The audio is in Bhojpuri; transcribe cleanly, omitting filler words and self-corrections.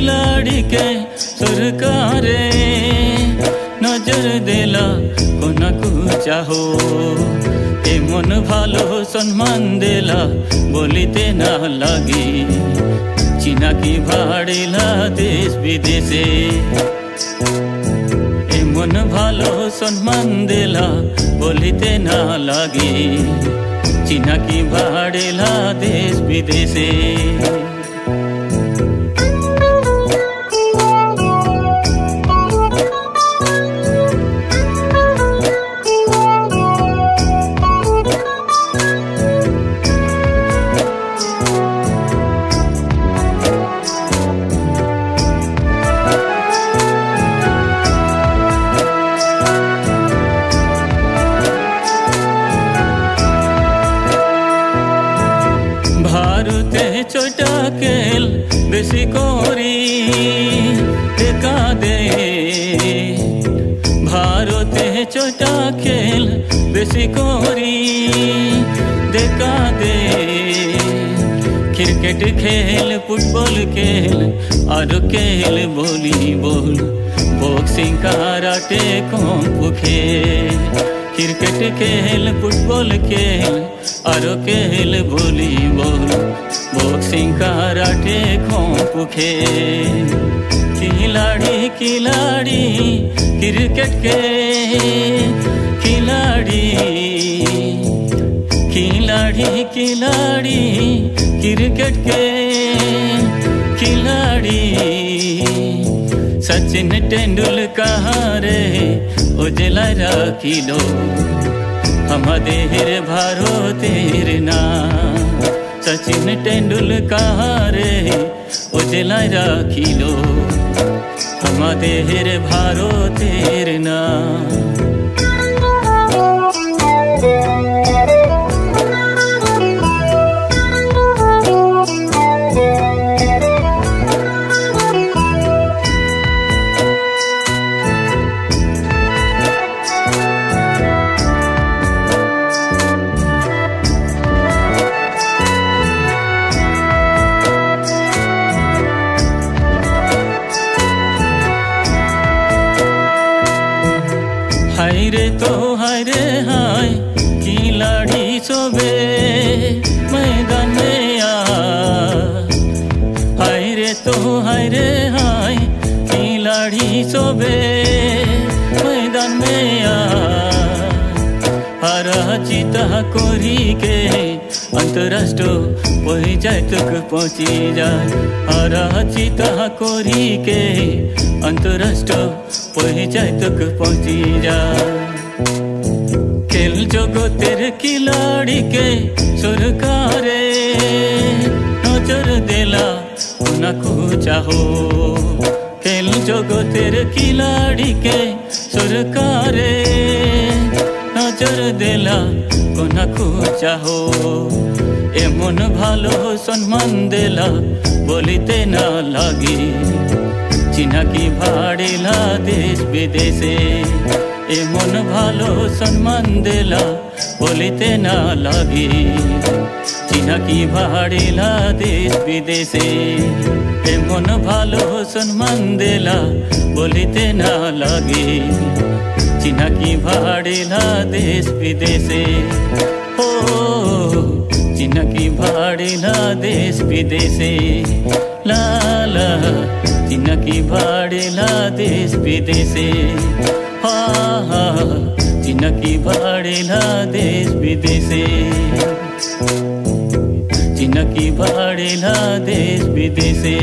खिलाड़ी के सरकारे नजर देला कोना को चाहो एमन भालो सम्मान देला बोलिते ना लागी चीना की भाड़िला देश विदेशे एमन भालो सम्मान देला बोलिते ना लागी चीना की भाड़िला देश विदेशे भारते छोटा खेल बेसी कोरी देखा दे भारते छोटा खेल बेसी कोरी देखा दे क्रिकेट खेल फुटबॉल खेल और खेल वॉलीबॉल बॉक्सिंग कराटे कुंफू खेल क्रिकेट खेल फुटबॉल खेल और खेल वॉलीबॉल बॉक्सिंग कराटे कुंफू खेल खिलाड़ी खिलाड़ी क्रिकेट के खिलाड़ी खिलाड़ी खिलाड़ी क्रिकेट के खिलाड़ी सचिन तेंदुलकर उजला राखिलो हमादेर भारतेर नाम सचिन तेंदुलकर उजला राखिलो हमादेर भारतेर नाम हाय रे तो हाय रे हाय खिलाड़ी सोबे मैदान में आ हाय रे तो हाय रे हाय खिलाड़ी सोबे मैदान में आ हरा चिता कोरी के अंतरराष्ट्रीय पहुँचाए तक पहुँची जाए हरा चिता कोरी के अंतरराष्ट्रीय पहुँचाए तक पहुँची जाए खेल जगतेर खिलाड़ी के सरकारे नजर देला कोना को चाहो खेल जगतेर खिलाड़ी के सरकारे नजर देला कोना को चाहो एमन भालो सम्मान देला बोलिते ना लागी चीना की भाड़िला देश विदेशे एमन भालो सम्मान देला बोलिते ना लागी चीना की भाड़िला देश विदेशे एमन भालो सम्मान देला बोलिते ना लागी चीना की भाड़िला देश विदेशे हो चीना की भाड़िला देश विदेशे ला ला चीना की भाड़िला देश विदेशे हा हा चीना की भाड़िला देश विदेशे चीना की भाड़िला देश विदेशे